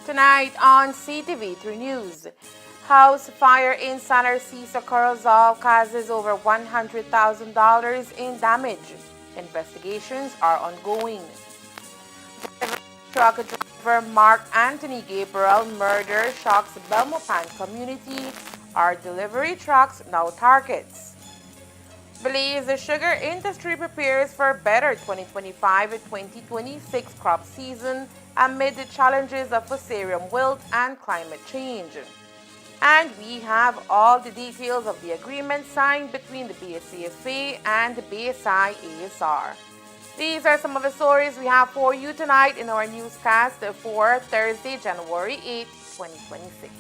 Tonight on CTV3 News, house fire in San Narciso Corozal causes over $100,000 in damage. Investigations are ongoing. Truck driver Mark Anthony Gabriel murder shocks Belmopan community. Are delivery trucks now targets? Belize the sugar industry prepares for better 2025-2026 crop season amid the challenges of fusarium wilt and climate change. And we have all the details of the agreement signed between the BSCFA and the BSI ASR. These are some of the stories we have for you tonight in our newscast for Thursday, January 8, 2026.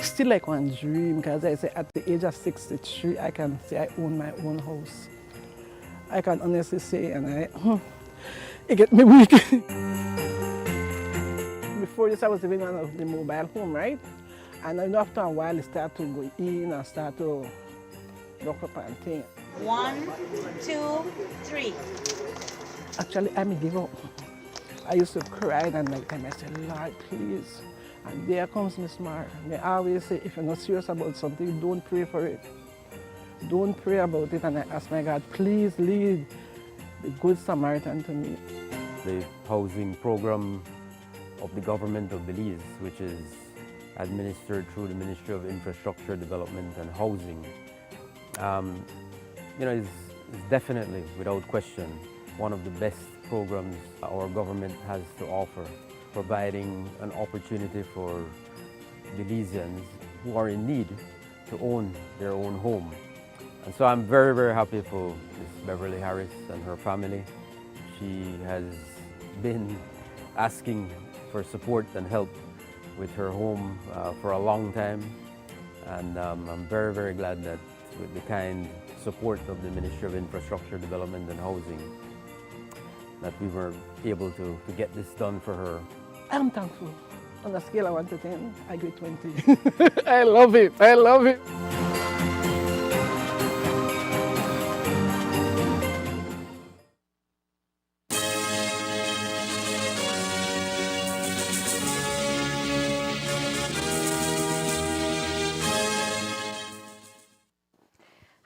Still like one dream, because I say at the age of 63, I can say I own my own house. I can honestly say, and it get me weak. Before this, I was living on the mobile home, right? And then after a while, it started to go in and start to lock up and things. 1, 2, 3. Actually, I may give up. I used to cry and like time I said, Lord, please. And there comes Miss Mar. I always say, if you're not serious about something, don't pray for it. Don't pray about it. And I ask my God, please lead the Good Samaritan to me. The housing program of the government of Belize, which is administered through the Ministry of Infrastructure Development and Housing, is definitely, without question, one of the best programs our government has to offer, providing an opportunity for Belizeans who are in need to own their own home. And so I'm very, very happy for Ms. Beverly Harris and her family. She has been asking for support and help with her home for a long time. And I'm very, very glad that with the kind support of the Ministry of Infrastructure Development and Housing, that we were able to get this done for her. I'm thankful. On a scale of 1 to 10, I give 20. I love it. I love it.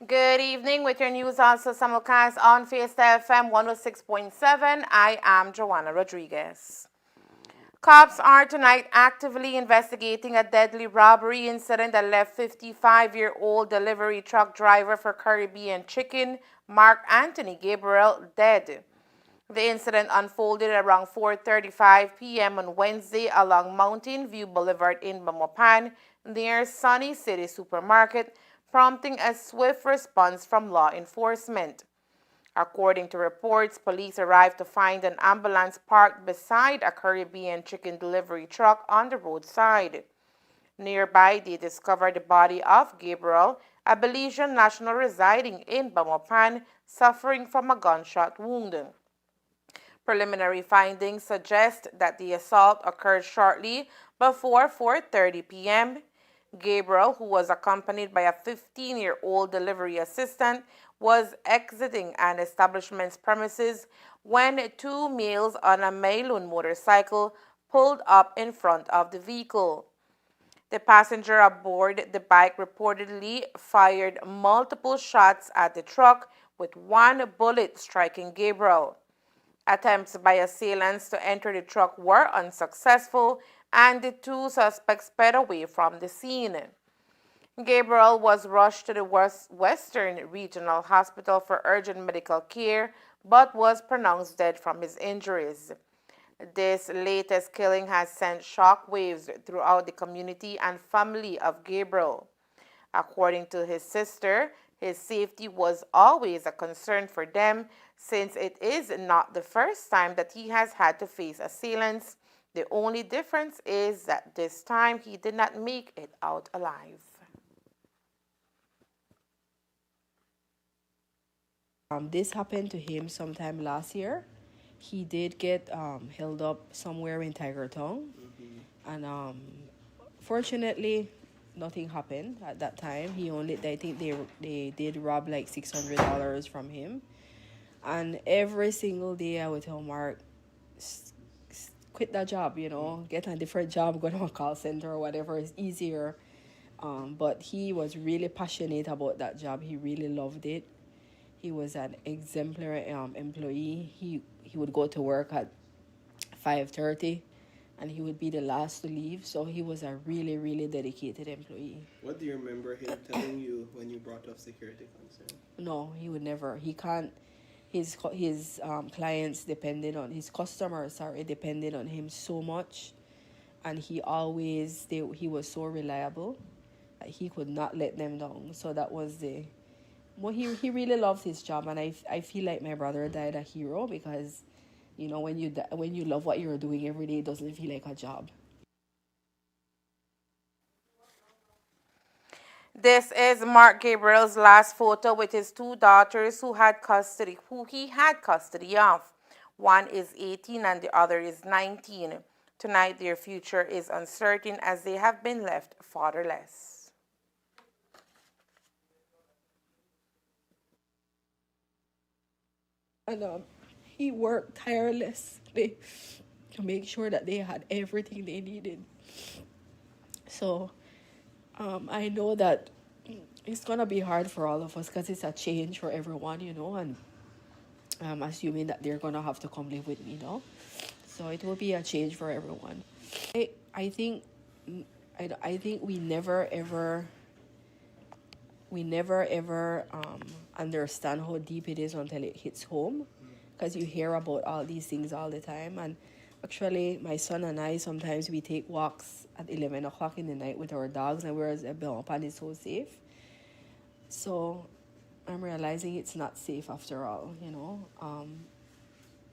Good evening. With your news also simulcast on Fiesta FM 106.7, I am Joanna Rodriguez. Cops are tonight actively investigating a deadly robbery incident that left 55-year-old delivery truck driver for Caribbean Chicken, Mark Anthony Gabriel, dead. The incident unfolded around 4:35 p.m. on Wednesday along Mountain View Boulevard in Belmopan near Sunny City Supermarket, prompting a swift response from law enforcement. According to reports, police arrived to find an ambulance parked beside a Caribbean Chicken delivery truck on the roadside. Nearby, they discovered the body of Gabriel, a Belizean national residing in Belmopan, suffering from a gunshot wound. Preliminary findings suggest that the assault occurred shortly before 4:30 p.m. Gabriel, who was accompanied by a 15-year-old delivery assistant, was exiting an establishment's premises when two males on a Maylun motorcycle pulled up in front of the vehicle. The passenger aboard the bike reportedly fired multiple shots at the truck, with one bullet striking Gabriel. Attempts by assailants to enter the truck were unsuccessful, and the two suspects sped away from the scene. Gabriel was rushed to the Western Regional Hospital for urgent medical care but was pronounced dead from his injuries. This latest killing has sent shockwaves throughout the community and family of Gabriel. According to his sister, his safety was always a concern for them since it is not the first time that he has had to face assailants. The only difference is that this time he did not make it out alive. This happened to him sometime last year. He did get held up somewhere in Tigertown, and fortunately, nothing happened at that time. I think they did rob like $600 from him, and every single day I would tell Mark, quit that job, get a different job, go to a call center or whatever is easier. But he was really passionate about that job. He really loved it. He was an exemplary employee. He would go to work at 5:30, and he would be the last to leave. So he was a really, really dedicated employee. What do you remember him telling you when you brought up security concern? No, he would never. He can't. His clients depended on his customers. Sorry, depended on him so much, and he was so reliable that he could not let them down. So that was the. Well, he really loved his job, and I feel like my brother died a hero because, when you love what you're doing every day, it doesn't feel like a job. This is Mark Gabriel's last photo with his two daughters who he had custody of. One is 18 and the other is 19. Tonight their future is uncertain as they have been left fatherless. And he worked tirelessly to make sure that they had everything they needed. So I know that it's going to be hard for all of us because it's a change for everyone, and I'm assuming that they're going to have to come live with me now. So it will be a change for everyone. I think we never ever understand how deep it is until it hits home, because you hear about all these things all the time. And actually, my son and I, sometimes we take walks at 11 o'clock in the night with our dogs, and whereas Belmopan is so safe. So I'm realizing it's not safe after all,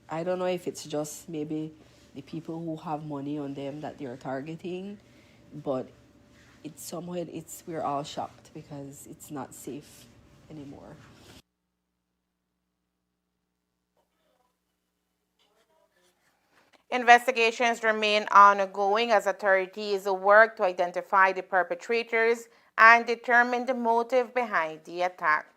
I don't know if it's just maybe the people who have money on them that they're targeting, but we're all shocked because it's not safe anymore. Investigations remain ongoing as authorities work to identify the perpetrators and determine the motive behind the attack.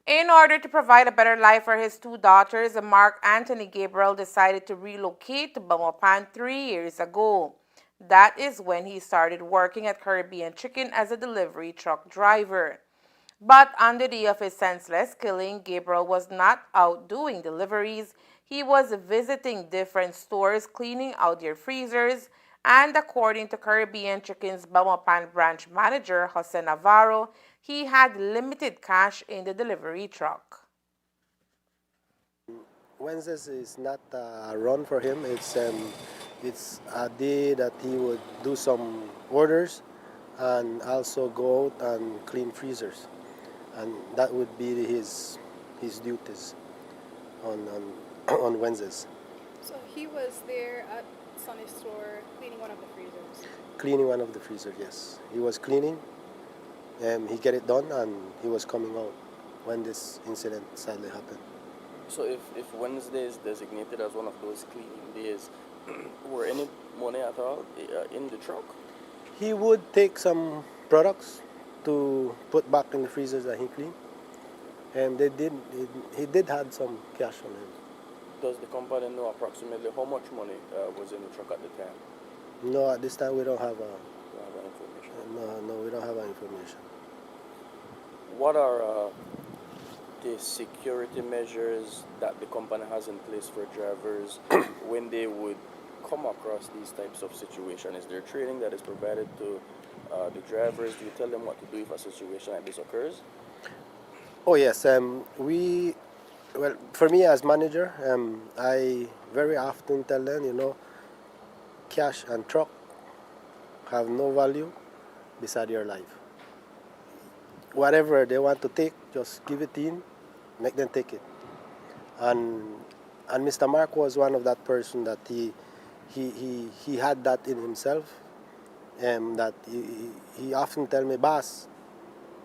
In order to provide a better life for his two daughters, Mark Anthony Gabriel decided to relocate to Belmopan 3 years ago. That is when he started working at Caribbean Chicken as a delivery truck driver. But on the day of his senseless killing, Gabriel was not out doing deliveries. He was visiting different stores, cleaning out their freezers, and according to Caribbean Chicken's Belmopan branch manager, Jose Navarro, he had limited cash in the delivery truck. Wednesdays is not a run for him. It's a day that he would do some orders and also go out and clean freezers, and that would be his duties on on Wednesdays. So he was there at Sonny's store cleaning one of the freezers. Cleaning one of the freezers, yes. He was cleaning, and he get it done, and he was coming out when this incident sadly happened. So if Wednesday is designated as one of those cleaning days, were any money at all in the truck? He would take some products to put back in the freezers that he cleaned, and he did have some cash on him. Does the company know approximately how much money was in the truck at the time? No, at this time we don't have Information. no, we don't have that information. What are the security measures that the company has in place for drivers when they would come across these types of situations? Is there training that is provided to the drivers? Do you tell them what to do if a situation like this occurs? Oh yes, well, for me as manager, I very often tell them, cash and truck have no value beside your life. Whatever they want to take, just give it in, make them take it. And Mr. Mark was one of that person that he had that in himself, that he often tell me, boss,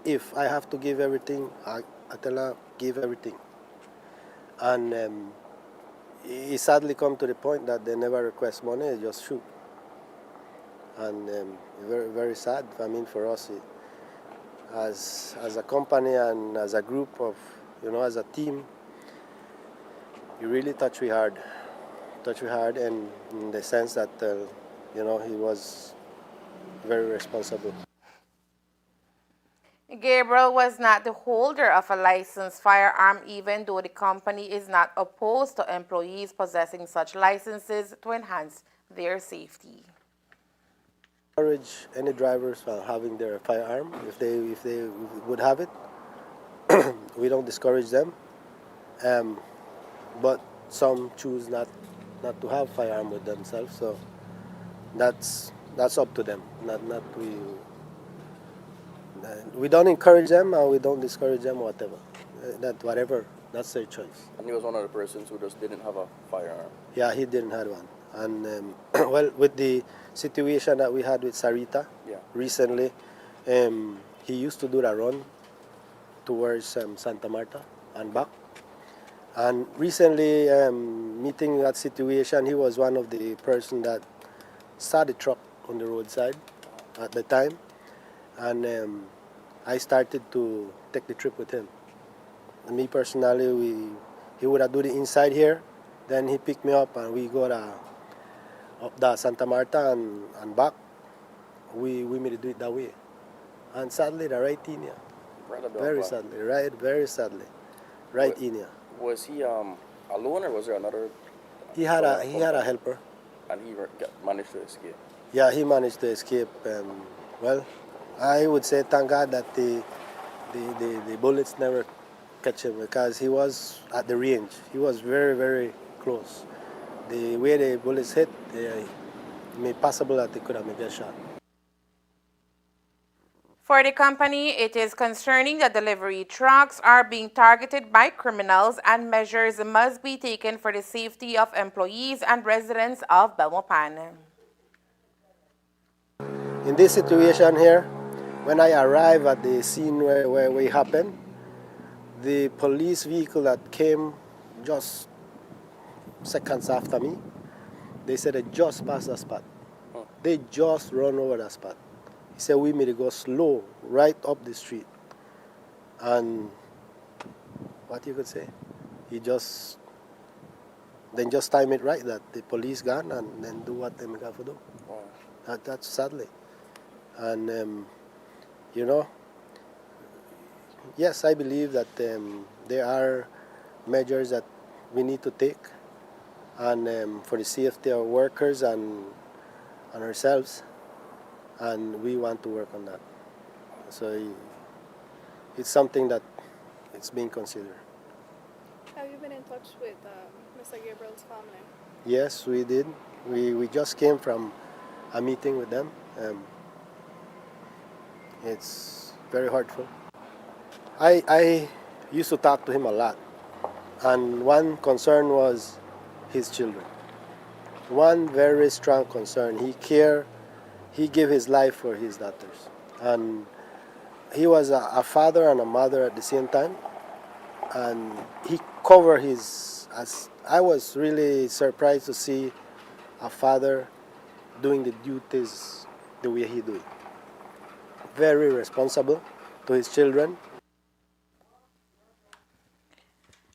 if I have to give everything, I tell her, give everything. And he sadly come to the point that they never request money, they just shoot. And very, very sad, I mean, for us, as a company and as a group of, as a team, you really touch me hard. Touch me hard, and in the sense that, he was very responsible. Gabriel was not the holder of a licensed firearm, even though the company is not opposed to employees possessing such licenses to enhance their safety. Encourage any drivers from having their firearm if they would have it. We don't discourage them, but some choose not to have firearm with themselves. So that's up to them. Not we don't encourage them or we don't discourage them, whatever. That's their choice. And he was one of the persons who just didn't have a firearm. Yeah, he didn't have one. And well, with the situation that we had with Sarita recently, he used to do the run towards Santa Marta and back. And recently, meeting that situation, he was one of the person that saw the truck on the roadside at the time. And I started to take the trip with him. And me personally, he would have do the inside here, then he picked me up and we go up the Santa Marta and back. We made do it that way. And sadly, the right in here. Very sadly, right in here. Was he alone, or was there another? He had a helper. And he managed to escape. Yeah, he managed to escape. Well, I would say thank God that the bullets never catch him, because he was at the range. He was very, very close. The way the bullets hit, it made possible that they could have made a shot. For the company, it is concerning that delivery trucks are being targeted by criminals, and measures must be taken for the safety of employees and residents of Belmopan. In this situation here, when I arrived at the scene where it happened, the police vehicle that came just seconds after me, they said they just passed the spot. They just run over the spot. He said we made it go slow right up the street. And what you could say, just time it right that the police gone and then do what they got to do. That's sadly. And yes, I believe that there are measures that we need to take, and for the safety of workers and ourselves, and we want to work on that. So it's something that it's being considered. Have you been in touch with Mr. Gabriel's family? Yes, we did. We just came from a meeting with them. It's very hurtful. I used to talk to him a lot, and one concern was his children. One very strong concern. He gave his life for his daughters. And he was a father and a mother at the same time. And he covered I was really surprised to see a father doing the duties the way he did. Very responsible to his children.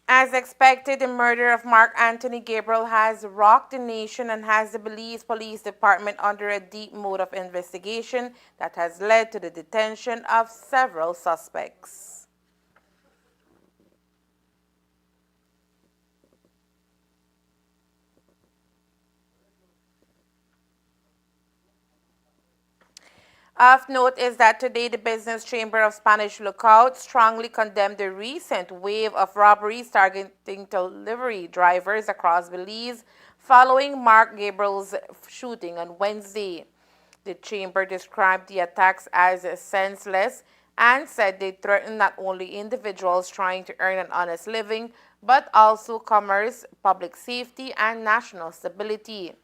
As expected, the murder of Mark Anthony Gabriel has rocked the nation and has the Belize Police Department under a deep mode of investigation that has led to the detention of several suspects. Of note is that today the Business Chamber of Spanish Lookout strongly condemned the recent wave of robberies targeting delivery drivers across Belize following Mark Gabriel's shooting on Wednesday. The chamber described the attacks as senseless and said they threaten not only individuals trying to earn an honest living, but also commerce, public safety, and national stability.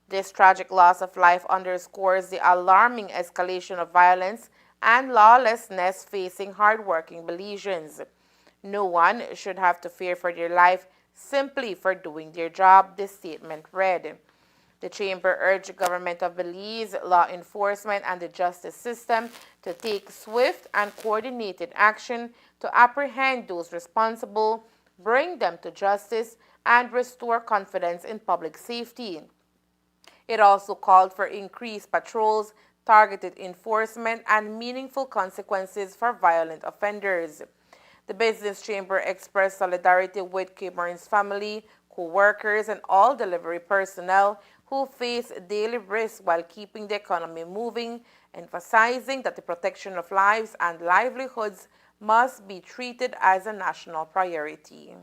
This tragic loss of life underscores the alarming escalation of violence and lawlessness facing hardworking Belizeans. No one should have to fear for their life simply for doing their job, this statement read. The chamber urged the government of Belize, law enforcement, and the justice system to take swift and coordinated action to apprehend those responsible, bring them to justice, and restore confidence in public safety. It also called for increased patrols, targeted enforcement, and meaningful consequences for violent offenders. The Business Chamber expressed solidarity with Cameron's family, co-workers, and all delivery personnel who face daily risks while keeping the economy moving, emphasizing that the protection of lives and livelihoods must be treated as a national priority.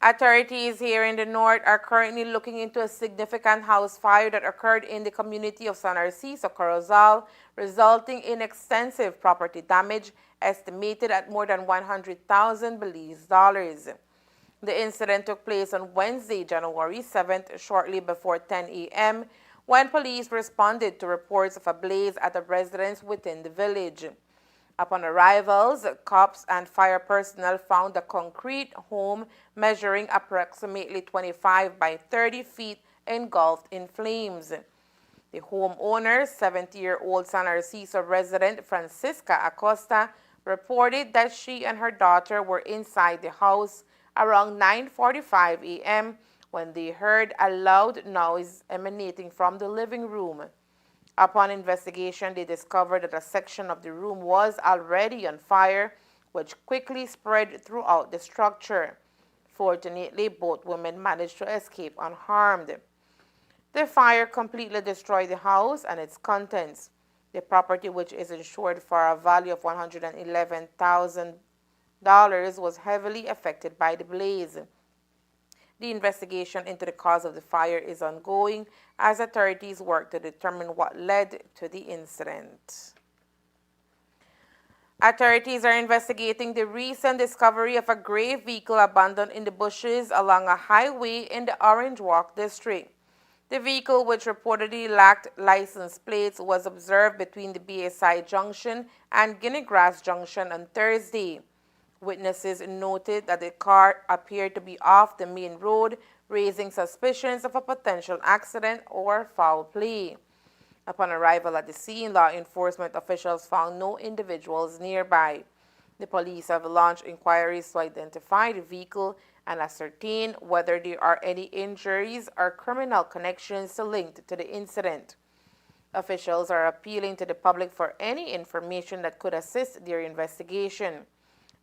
Authorities here in the north are currently looking into a significant house fire that occurred in the community of San Narciso, Corozal, resulting in extensive property damage estimated at more than 100,000 Belize dollars. The incident took place on Wednesday, January 7th, shortly before 10 a.m., when police responded to reports of a blaze at a residence within the village. Upon arrivals, cops and fire personnel found the concrete home measuring approximately 25 by 30 feet engulfed in flames. The homeowner, 70-year-old San Narciso resident Francisca Acosta, reported that she and her daughter were inside the house around 9:45 a.m. when they heard a loud noise emanating from the living room. Upon investigation, they discovered that a section of the room was already on fire, which quickly spread throughout the structure. Fortunately, both women managed to escape unharmed. The fire completely destroyed the house and its contents. The property, which is insured for a value of $111,000, was heavily affected by the blaze. The investigation into the cause of the fire is ongoing as authorities work to determine what led to the incident. Authorities are investigating the recent discovery of a gray vehicle abandoned in the bushes along a highway in the Orange Walk district. The vehicle, which reportedly lacked license plates, was observed between the BSI Junction and Guinea Grass Junction on Thursday. Witnesses noted that the car appeared to be off the main road, raising suspicions of a potential accident or foul play. Upon arrival at the scene, law enforcement officials found no individuals nearby. The police have launched inquiries to identify the vehicle and ascertain whether there are any injuries or criminal connections linked to the incident. Officials are appealing to the public for any information that could assist their investigation.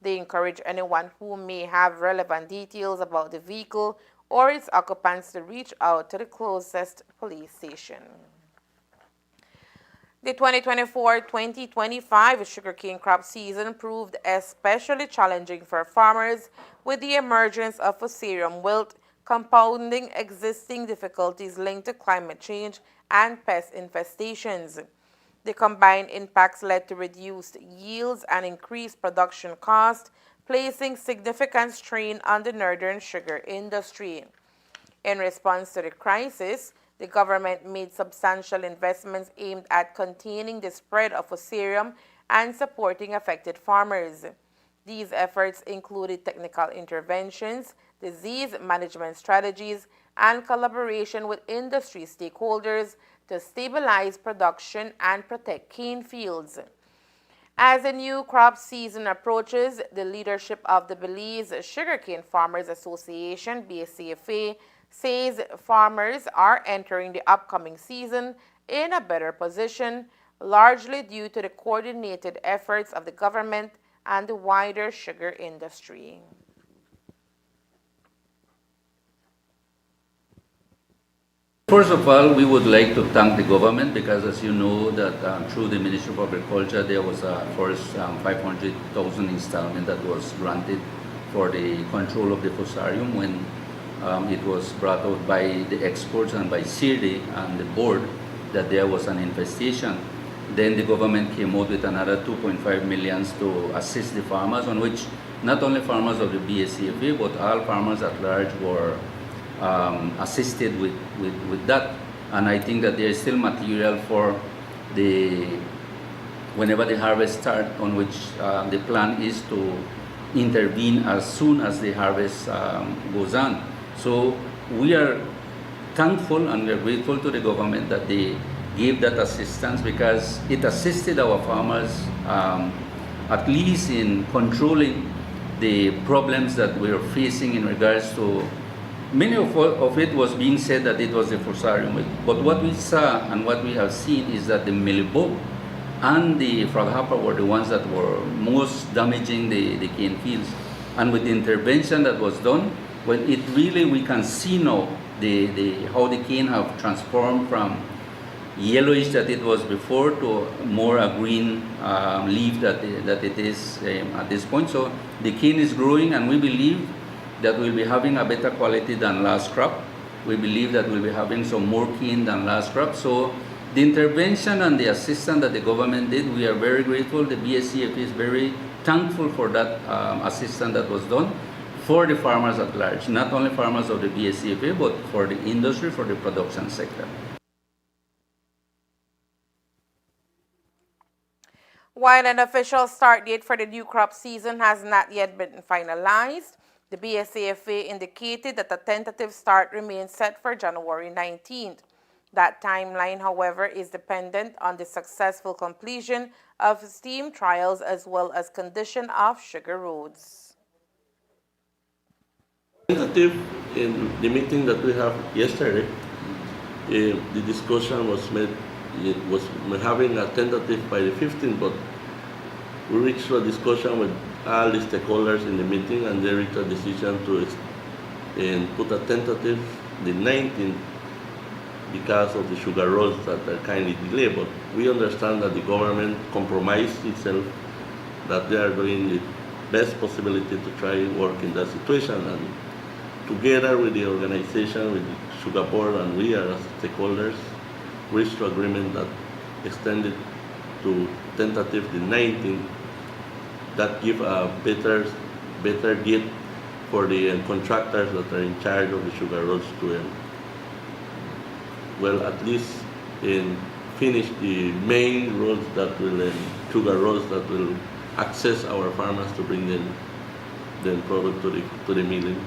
They encourage anyone who may have relevant details about the vehicle or its occupants to reach out to the closest police station. The 2024-2025 sugarcane crop season proved especially challenging for farmers, with the emergence of fusarium wilt compounding existing difficulties linked to climate change and pest infestations. The combined impacts led to reduced yields and increased production costs, placing significant strain on the northern sugar industry. In response to the crisis, the government made substantial investments aimed at containing the spread of fusarium and supporting affected farmers. These efforts included technical interventions, disease management strategies, and collaboration with industry stakeholders to stabilize production and protect cane fields. As the new crop season approaches, the leadership of the Belize Sugarcane Farmers Association, BSCFA, says farmers are entering the upcoming season in a better position, largely due to the coordinated efforts of the government and the wider sugar industry. First of all, we would like to thank the government because, as you know, that through the Ministry of Agriculture, there was a first 500,000 installment that was granted for the control of the fusarium when it was brought out by the experts and by CIRDE and the board that there was an infestation. Then the government came out with another 2.5 million to assist the farmers, on which not only farmers of the BSCFA, but all farmers at large were assisted with that. And I think that there is still material for whenever the harvest starts, on which the plan is to intervene as soon as the harvest goes on. So we are thankful and we are grateful to the government that they gave that assistance, because it assisted our farmers at least in controlling the problems that we are facing in regards to. Many of it was being said that it was the fusarium, but what we saw and what we have seen is that the mealybug and the frog hopper were the ones that were most damaging the cane fields. And with the intervention that was done, well, it really, we can see now how the cane have transformed from yellowish that it was before to more a green leaf that it is at this point. So the cane is growing, and we believe that we'll be having a better quality than last crop. We believe that we'll be having some more cane than last crop. So the intervention and the assistance that the government did, we are very grateful. The BSCFA is very thankful for that assistance that was done for the farmers at large, not only farmers of the BSCFA, but for the industry, for the production sector. While an official start date for the new crop season has not yet been finalized, the BSCFA indicated that a tentative start remains set for January 19th. That timeline, however, is dependent on the successful completion of steam trials as well as condition of sugar roads. Tentative in the meeting that we have yesterday, the discussion was made. We're having a tentative by the 15th, but we reached a discussion with all the stakeholders in the meeting, and they reached a decision to put a tentative the 19th because of the sugar roads that are kindly delayed. But we understand that the government compromised itself, that they are doing the best possibility to try and work in that situation, and together with the organization, with the sugar board, and we as stakeholders, reached to agreement that extended to tentative the 19th, that give a better date for the contractors that are in charge of the sugar roads to at least finish the main roads that will sugar roads that will access our farmers to bring the product to the milling.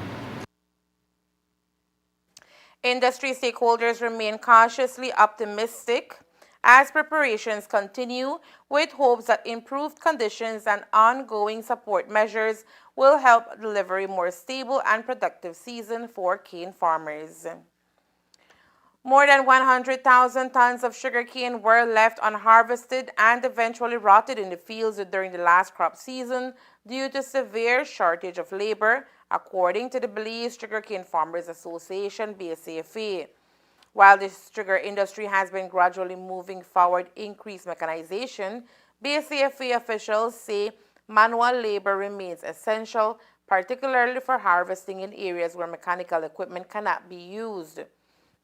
Industry stakeholders remain cautiously optimistic as preparations continue, with hopes that improved conditions and ongoing support measures will help deliver a more stable and productive season for cane farmers. More than 100,000 tons of sugarcane were left unharvested and eventually rotted in the fields during the last crop season due to severe shortage of labor, according to the Belize Sugarcane Farmers Association, BSCFA. While the sugar industry has been gradually moving forward increased mechanization, BSCFA officials say manual labor remains essential, particularly for harvesting in areas where mechanical equipment cannot be used.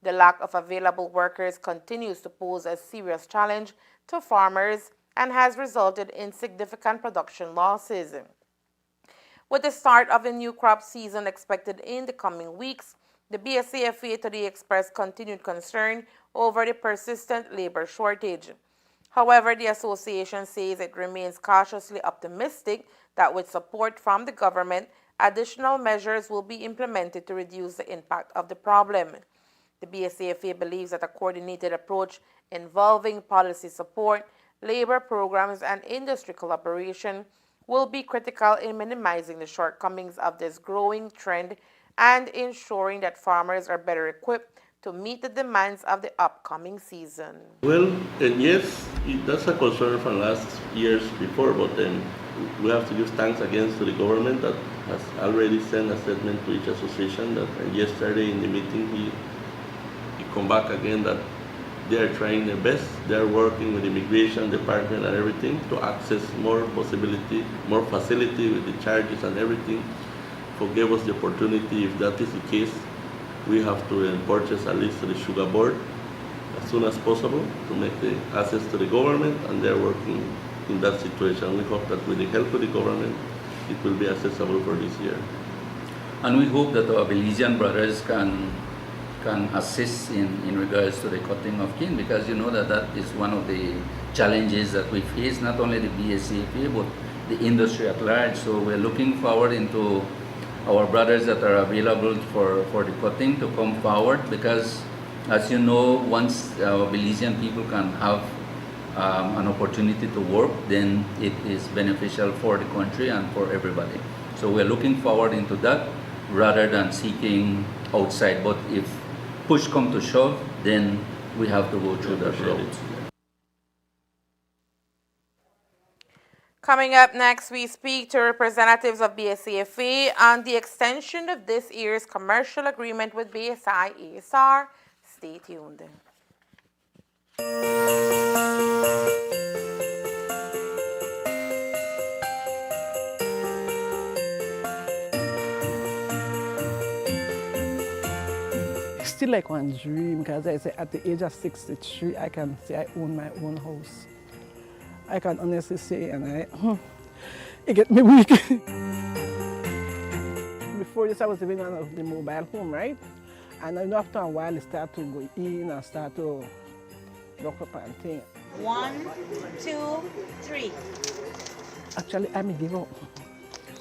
The lack of available workers continues to pose a serious challenge to farmers and has resulted in significant production losses. With the start of the new crop season expected in the coming weeks, the BSCFA today expressed continued concern over the persistent labor shortage. However, the association says it remains cautiously optimistic that with support from the government, additional measures will be implemented to reduce the impact of the problem. The BSCFA believes that a coordinated approach involving policy support, labor programs, and industry collaboration will be critical in minimizing the shortcomings of this growing trend and ensuring that farmers are better equipped to meet the demands of the upcoming season. Well, yes, that's a concern from last years before, but then we have to give thanks again to the government that has already sent a statement to each association that yesterday in the meeting he come back again that they are trying their best. They are working with immigration department and everything to access more possibility, more facility with the charges and everything. Forgive us the opportunity. If that is the case, we have to purchase at least the sugar board as soon as possible to make the access to the government, and they're working in that situation. We hope that with the help of the government, it will be accessible for this year. And we hope that our Belizean brothers can assist in regards to the cutting of cane, because you know that is one of the challenges that we face, not only the BSCFA but the industry at large. So we're looking forward into our brothers that are available for the cutting to come forward, because as you know, once our Belizean people can have an opportunity to work, then it is beneficial for the country and for everybody. So we're looking forward into that rather than seeking outside. But if push come to shove, then we have to go through that route. Coming up next, we speak to representatives of BSCFA on the extension of this year's commercial agreement with BSI ESR. Stay tuned. It's still like one dream, because I say at the age of 63, I can say I own my own house. I can honestly say, and it get me weak. Before this, I was living on the mobile home, right? And then after a while, it started to go in and start to lock up and things. 1, 2, 3. Actually, I give up.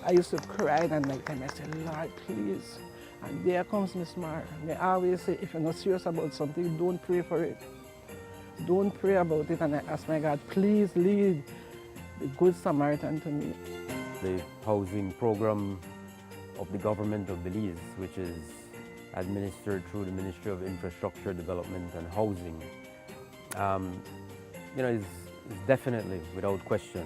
I used to cry and night time. I said, Lord, please. And there comes Miss Mara. They always say, if you're not serious about something, don't pray for it. Don't pray about it. And I ask my God, please lead the Good Samaritan to me. The housing program of the government of Belize, which is administered through the Ministry of Infrastructure Development and Housing, is definitely, without question,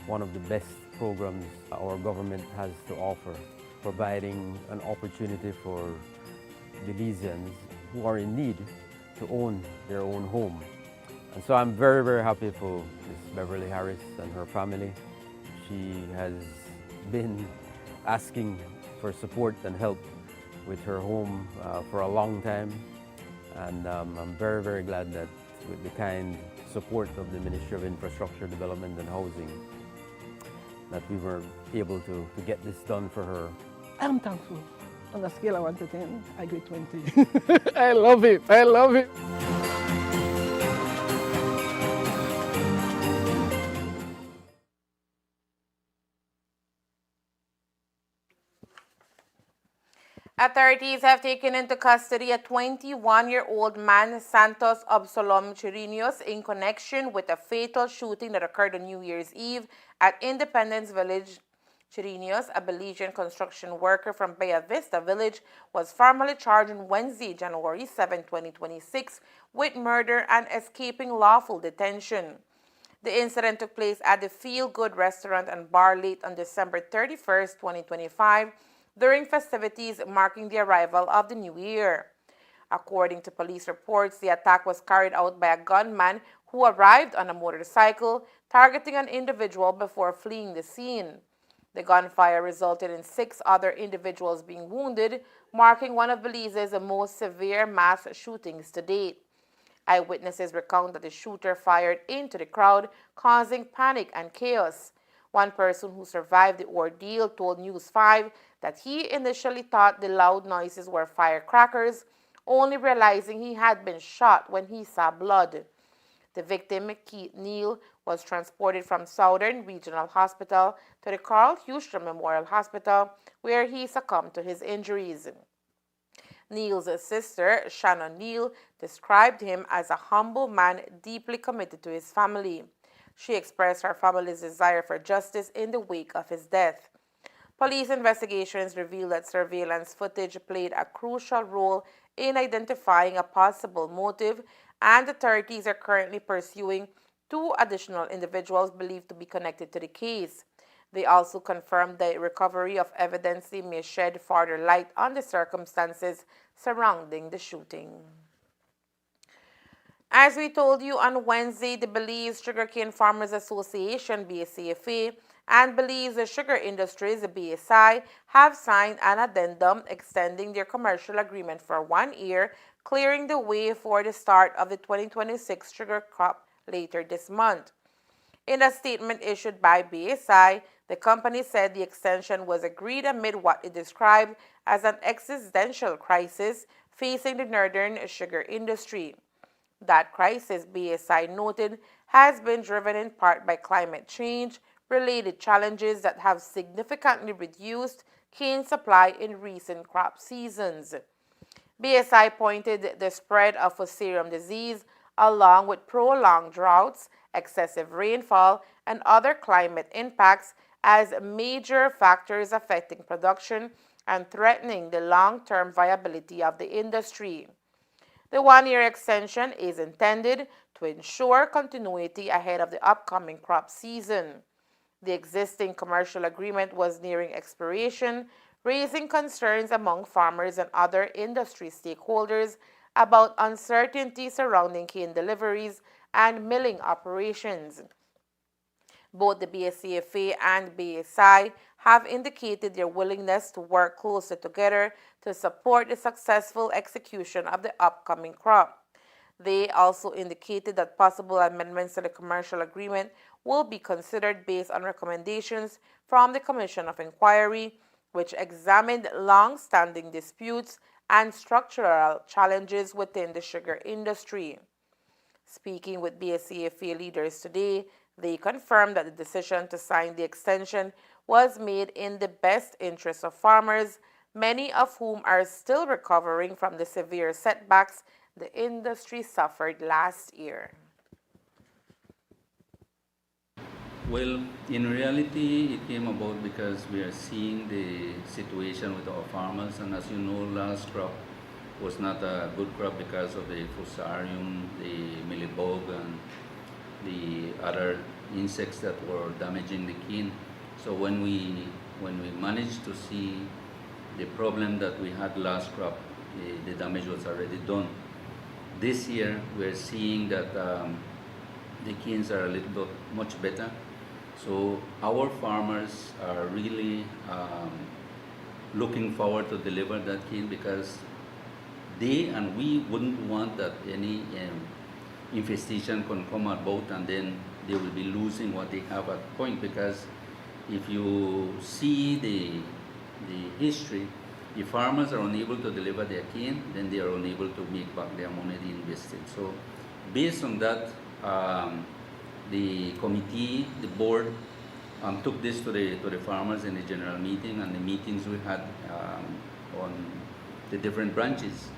one of the best programs our government has to offer, providing an opportunity for Belizeans who are in need to own their own home. And so I'm very, very happy for Ms. Beverly Harris and her family. She has been asking for support and help with her home for a long time. And I'm very, very glad that with the kind support of the Ministry of Infrastructure Development and Housing, that we were able to get this done for her. I'm thankful. On a scale of 1 to 10, I give 20. I love it. I love it. Authorities have taken into custody a 21-year-old man, Santos Absalom Chirinos, in connection with a fatal shooting that occurred on New Year's Eve at Independence Village. Chirinos, a Belizean construction worker from Bella Vista Village, was formally charged on Wednesday, January 7, 2026, with murder and escaping lawful detention. The incident took place at the Feel Good restaurant and bar late on December 31, 2025, during festivities marking the arrival of the new year. According to police reports, the attack was carried out by a gunman who arrived on a motorcycle, targeting an individual before fleeing the scene. The gunfire resulted in 6 other individuals being wounded, marking one of Belize's most severe mass shootings to date. Eyewitnesses recount that the shooter fired into the crowd, causing panic and chaos. One person who survived the ordeal told News 5 that he initially thought the loud noises were firecrackers, only realizing he had been shot when he saw blood. The victim, Keith Neal, was transported from Southern Regional Hospital to the Carl Houston Memorial Hospital, where he succumbed to his injuries. Neal's sister, Shannon Neal, described him as a humble man deeply committed to his family. She expressed her family's desire for justice in the wake of his death. Police investigations revealed that surveillance footage played a crucial role in identifying a possible motive, and authorities are currently pursuing 2 additional individuals believed to be connected to the case. They also confirmed the recovery of evidence that may shed further light on the circumstances surrounding the shooting. As we told you on Wednesday, the Belize Sugarcane Farmers Association, BSCFA, and Belize Sugar Industries, BSI, have signed an addendum extending their commercial agreement for 1 year, clearing the way for the start of the 2026 sugar crop later this month. In a statement issued by BSI, the company said the extension was agreed amid what it described as an existential crisis facing the northern sugar industry. That crisis, BSI noted, has been driven in part by climate change related challenges that have significantly reduced cane supply in recent crop seasons. BSI pointed the spread of fusarium disease, along with prolonged droughts, excessive rainfall, and other climate impacts, as major factors affecting production and threatening the long-term viability of the industry. The 1 year extension is intended to ensure continuity ahead of the upcoming crop season. The existing commercial agreement was nearing expiration, raising concerns among farmers and other industry stakeholders about uncertainty surrounding cane deliveries and milling operations. Both the BSCFA and BSI have indicated their willingness to work closer together to support the successful execution of the upcoming crop. They also indicated that possible amendments to the commercial agreement will be considered based on recommendations from the Commission of Inquiry, which examined long-standing disputes and structural challenges within the sugar industry. Speaking with BSCFA leaders today, they confirmed that the decision to sign the extension was made in the best interest of farmers, many of whom are still recovering from the severe setbacks the industry suffered last year. Well, in reality, it came about because we are seeing the situation with our farmers, and as you know, last crop was not a good crop because of the fusarium, the mealybug, and the other insects that were damaging the cane. So when we managed to see the problem that we had last crop, the damage was already done. This year, we're seeing that the canes are a little bit much better. So our farmers are really looking forward to deliver that cane, because they and we wouldn't want that any infestation can come about and then they will be losing what they have at point. Because if you see the history, if farmers are unable to deliver their cane, then they are unable to make back their money they invested. So based on that, the committee, the board, took this to the farmers in the general meeting and the meetings we had on the different branches.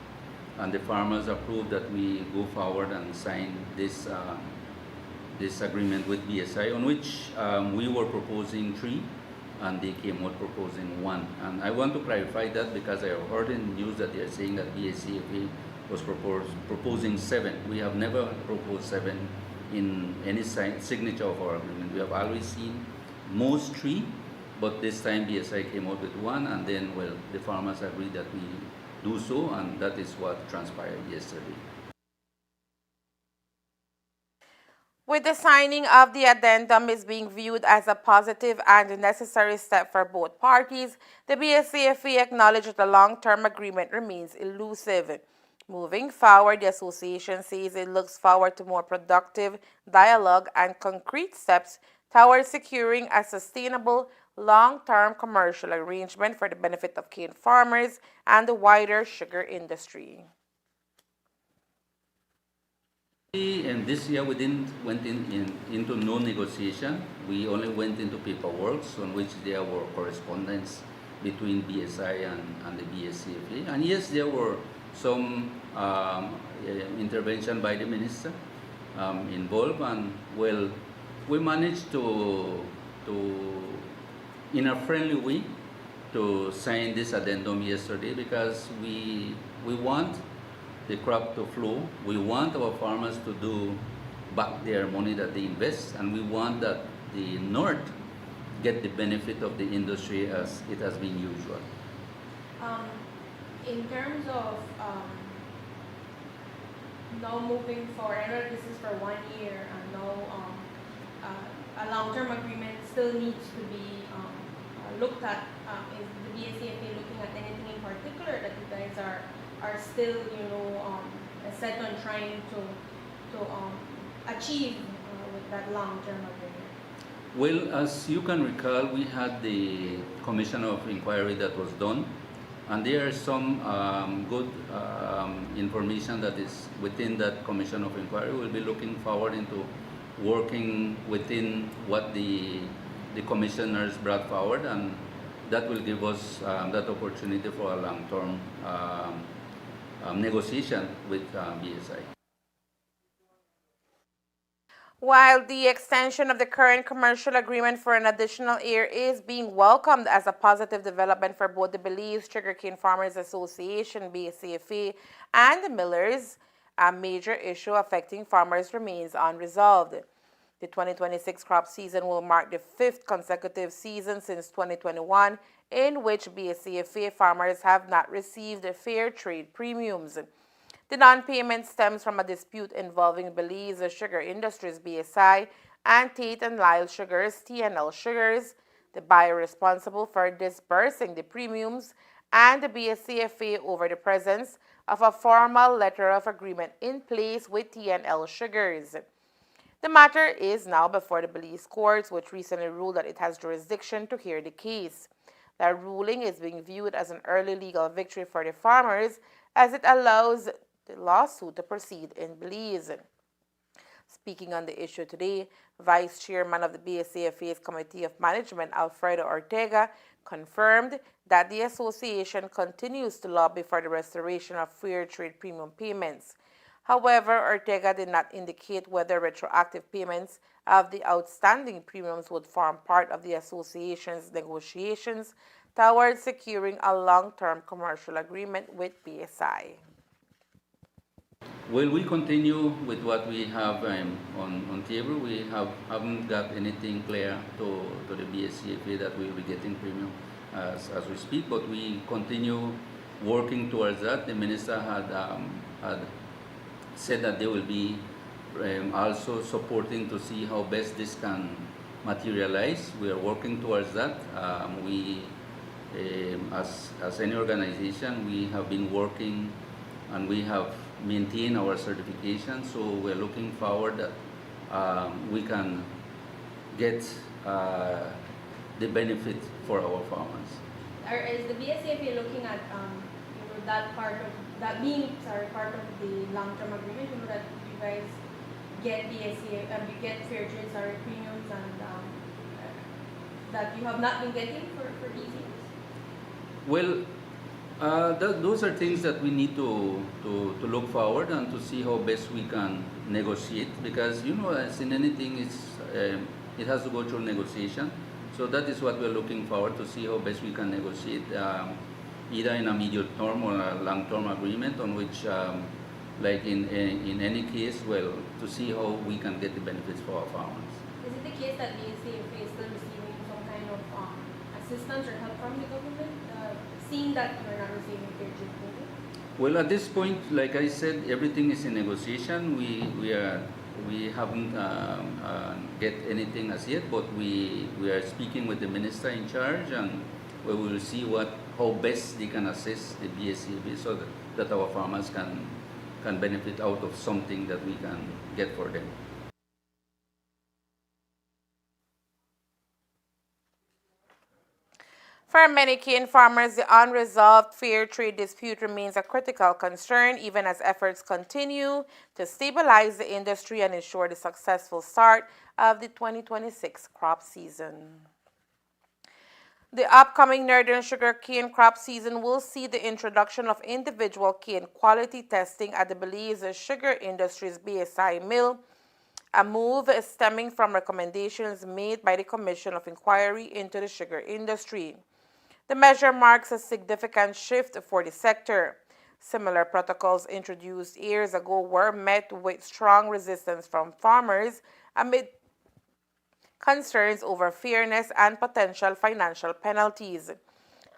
And the farmers approved that we go forward and sign this agreement with BSI, on which we were proposing 3, and they came out proposing 1. And I want to clarify that because I heard in the news that they are saying that BSCFA was proposing 7. We have never proposed 7 in any signature of our agreement. We have always seen most 3, but this time BSI came out with 1, and then, well, the farmers agreed that we do so, and that is what transpired yesterday. With the signing of the addendum is being viewed as a positive and necessary step for both parties, the BSCFA acknowledged that the long-term agreement remains elusive. Moving forward, the association says it looks forward to more productive dialogue and concrete steps towards securing a sustainable long-term commercial arrangement for the benefit of cane farmers and the wider sugar industry. And this year we didn't went into no negotiation. We only went into paperwork on which there were correspondence between BSI and the BSCFA. And yes, there were some intervention by the minister involved, and well, we managed to in a friendly way to sign this addendum yesterday, because we want the crop to flow. We want our farmers to do back their money that they invest, and we want that the North get the benefit of the industry as it has been usual. In terms of now moving forward, I know this is for 1 year, and now a long-term agreement still needs to be looked at. Is the BSCFA looking at anything in particular that you guys are still, set on trying to achieve with that long-term agreement? Well, as you can recall, we had the commission of inquiry that was done, and there are some good information that is within that commission of inquiry. We'll be looking forward into working within what the commissioners brought forward, and that will give us that opportunity for a long-term negotiation with BSI. While the extension of the current commercial agreement for an additional year is being welcomed as a positive development for both the Belize Sugarcane Farmers Association, BSCFA, and the millers, a major issue affecting farmers remains unresolved. The 2026 crop season will mark the fifth consecutive season since 2021 in which BSCFA farmers have not received fair trade premiums. The non-payment stems from a dispute involving Belize Sugar Industries BSI and Tate and Lyle Sugars TNL Sugars, the buyer responsible for disbursing the premiums, and the BSCFA over the presence of a formal letter of agreement in place with TNL Sugars. The matter is now before the Belize courts, which recently ruled that it has jurisdiction to hear the case. That ruling is being viewed as an early legal victory for the farmers as it allows the lawsuit to proceed in Belize. Speaking on the issue today, Vice Chairman of the BSCFA's Committee of Management, Alfredo Ortega, confirmed that the association continues to lobby for the restoration of fair trade premium payments. However, Ortega did not indicate whether retroactive payments of the outstanding premiums would form part of the association's negotiations towards securing a long-term commercial agreement with BSI. Well, we continue with what we have on table. We haven't got anything clear to the BSCFA that we will be getting premium as we speak, but we continue working towards that. The minister had said that they will be also supporting to see how best this can materialize. We are working towards that. As any organization, we have been working and we have maintained our certification, so we're looking forward that we can get the benefit for our farmers. Is the BSCFA looking at that part of that being part of the long-term agreement? That you guys get BSCFA, you get fair trade premiums, and that you have not been getting for these years? Well, those are things that we need to look forward and to see how best we can negotiate, because as in anything, it has to go through negotiation. So that is what we're looking forward to see how best we can negotiate, either in a medium term or a long term agreement on which, like in any case, well, to see how we can get the benefits for our farmers. Is it the case that the CFA is still receiving some kind of assistance or help from the government, seeing that you're not receiving fair trade premium? Well, at this point, like I said, everything is in negotiation. We haven't get anything as yet, but we are speaking with the minister in charge, and we will see how best they can assist the BSCFA so that our farmers can benefit out of something that we can get for them. For many cane farmers, the unresolved fair trade dispute remains a critical concern, even as efforts continue to stabilize the industry and ensure the successful start of the 2026 crop season. The upcoming northern sugar cane crop season will see the introduction of individual cane quality testing at the Belize Sugar Industries BSI mill, a move stemming from recommendations made by the Commission of Inquiry into the Sugar Industry. The measure marks a significant shift for the sector. Similar protocols introduced years ago were met with strong resistance from farmers amid concerns over fairness and potential financial penalties.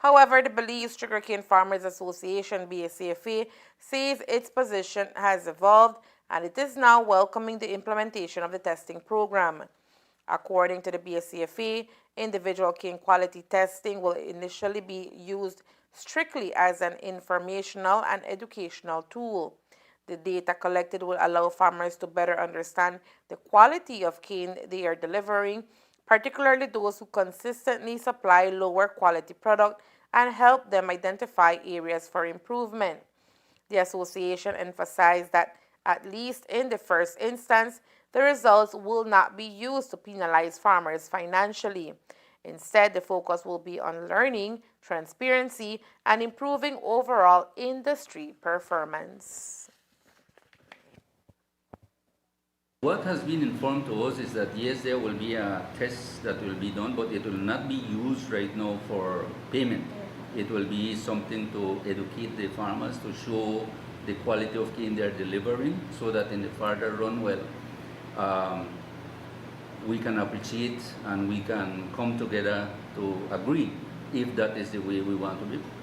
However, the Belize Sugarcane Farmers Association, BSCFA, says its position has evolved and it is now welcoming the implementation of the testing program. According to the BSCFA, individual cane quality testing will initially be used strictly as an informational and educational tool. The data collected will allow farmers to better understand the quality of cane they are delivering, particularly those who consistently supply lower quality product, and help them identify areas for improvement. The association emphasized that, at least in the first instance, the results will not be used to penalize farmers financially. Instead, the focus will be on learning, transparency, and improving overall industry performance. What has been informed to us is that yes, there will be a test that will be done, but it will not be used right now for payment. It will be something to educate the farmers, to show the quality of cane they're delivering, so that in the further run, we can appreciate and we can come together to agree if that is the way we want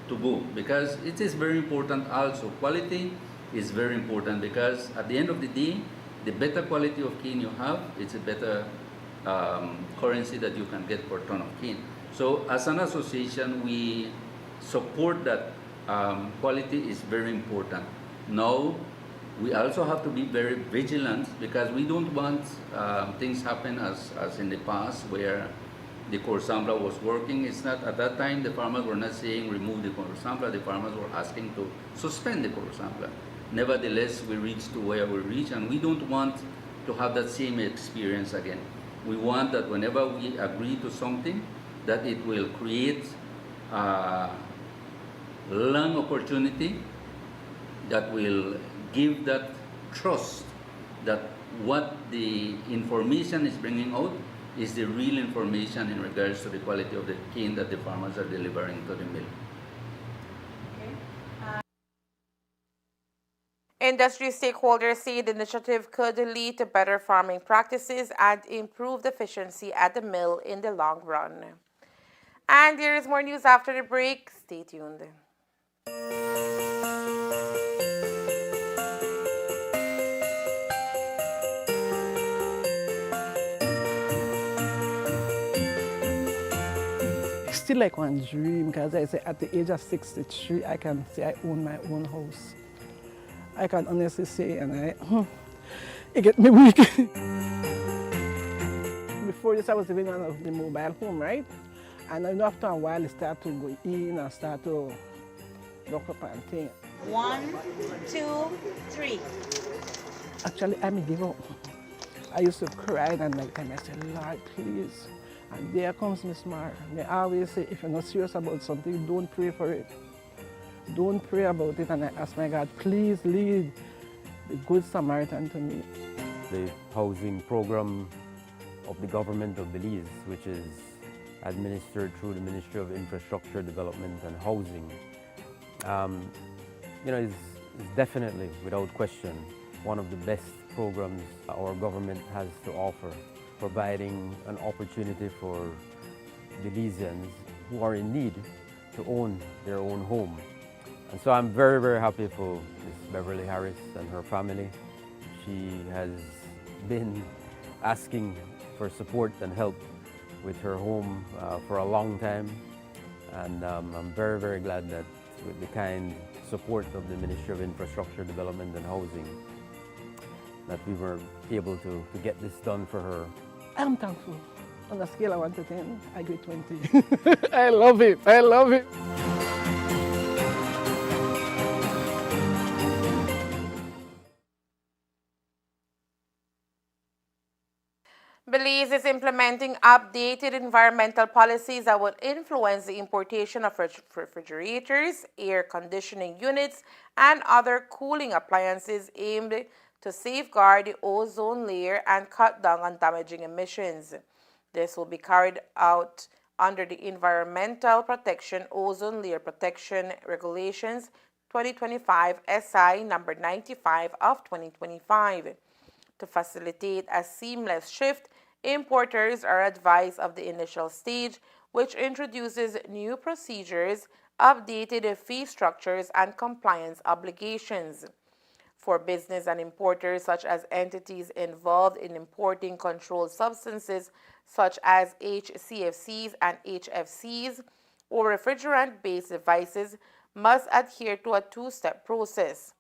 to go. Because it is very important also. Quality is very important because at the end of the day, the better quality of cane you have, it's a better currency that you can get per ton of cane. So as an association, we support that quality is very important. Now, we also have to be very vigilant because we don't want things happen as in the past where the core sampler was working. It's not, at that time, the farmers were not saying remove the core sampler, the farmers were asking to suspend the core sampler. Nevertheless, we reached to where we reached, and we don't want to have that same experience again. We want that whenever we agree to something, that it will create long opportunity that will give that trust that what the information is bringing out is the real information in regards to the quality of the cane that the farmers are delivering to the mill. Industry stakeholders say the initiative could lead to better farming practices and improved efficiency at the mill in the long run. And there is more news after the break. Stay tuned. It's still like one dream because I say at the age of 63, I can say I own my own house. I can honestly say, and it get me weak. Before this, I was living on the mobile home, right? And then after a while, it started to go in and start to look up and things. 1, 2, 3. Actually, I give up. I used to cry and like time I said, Lord, please. And there comes Miss Mar. They always say, if you're not serious about something, don't pray for it. Don't pray about it. And I ask my God, please lead the Good Samaritan to me. The housing program of the government of Belize, which is administered through the Ministry of Infrastructure Development and Housing, is definitely, without question, one of the best programs our government has to offer, providing an opportunity for Belizeans who are in need to own their own home. And so I'm very, very happy for Ms. Beverly Harris and her family. She has been asking for support and help with her home for a long time. And I'm very, very glad that with the kind support of the Ministry of Infrastructure Development and Housing, that we were able to get this done for her. I'm thankful. On a scale of 1 to 10, I give 20. I love it. I love it. Belize is implementing updated environmental policies that will influence the importation of refrigerators, air conditioning units, and other cooling appliances aimed to safeguard the ozone layer and cut down on damaging emissions. This will be carried out under the Environmental Protection Ozone Layer Protection Regulations 2025 SI number 95 of 2025. To facilitate a seamless shift, importers are advised of the initial stage which introduces new procedures, updated fee structures, and compliance obligations. For business and importers, such as entities involved in importing controlled substances such as HCFCs and HFCs, or refrigerant-based devices, must adhere to a two-step process.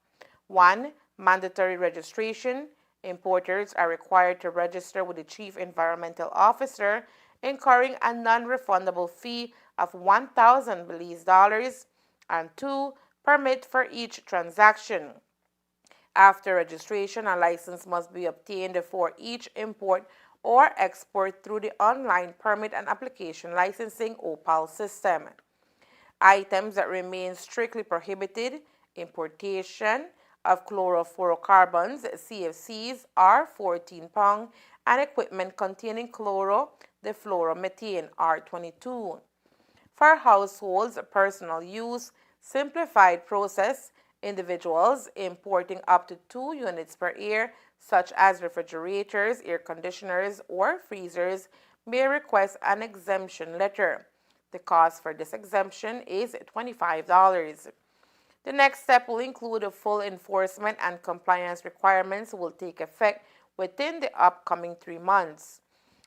1. Mandatory registration. Importers are required to register with the Chief Environmental Officer, incurring a non-refundable fee of 1,000 Belize dollars. And 2. Permit for each transaction. After registration, a license must be obtained for each import or export through the online permit and application licensing OPAL system. Items that remain strictly prohibited: importation of chlorofluorocarbons, CFCs, R14 pound, and equipment containing chloro-difluoromethane, R22. For households, personal use, simplified process, individuals importing up to 2 units per year, such as refrigerators, air conditioners, or freezers, may request an exemption letter. The cost for this exemption is $25. The next step will include a full enforcement, and compliance requirements will take effect within the upcoming 3 months.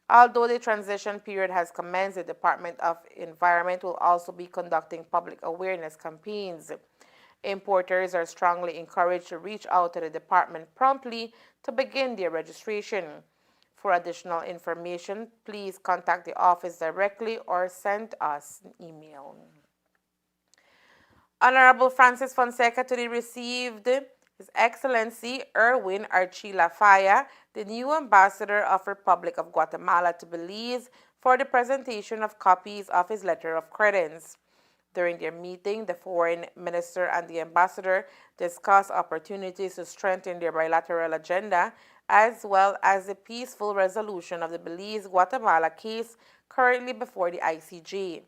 Although the transition period has commenced, the Department of Environment will also be conducting public awareness campaigns. Importers are strongly encouraged to reach out to the department promptly to begin their registration. For additional information, please contact the office directly or send us an email. Honorable Francis Fonseca today received His Excellency Erwin Archila Faya, the new Ambassador of Republic of Guatemala to Belize, for the presentation of copies of his letter of credence. During their meeting, the Foreign Minister and the Ambassador discussed opportunities to strengthen their bilateral agenda, as well as the peaceful resolution of the Belize-Guatemala case currently before the ICJ.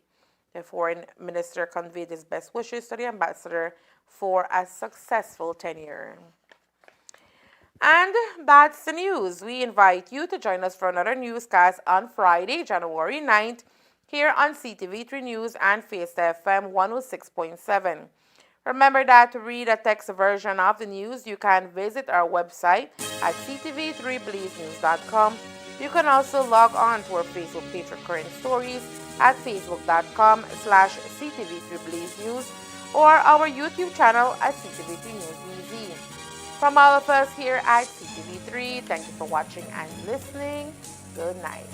The Foreign Minister conveyed his best wishes to the Ambassador for a successful tenure. And that's the news. We invite you to join us for another newscast on Friday, January 9th, here on CTV3 News and Fiesta FM 106.7. Remember that to read a text version of the news, you can visit our website at CTV3BelizeNews.com. You can also log on to our Facebook page for current stories at facebook.com/CTV3BelizeNews or our YouTube channel at CTV3 News BZ. From all of us here at CTV3, thank you for watching and listening. Good night.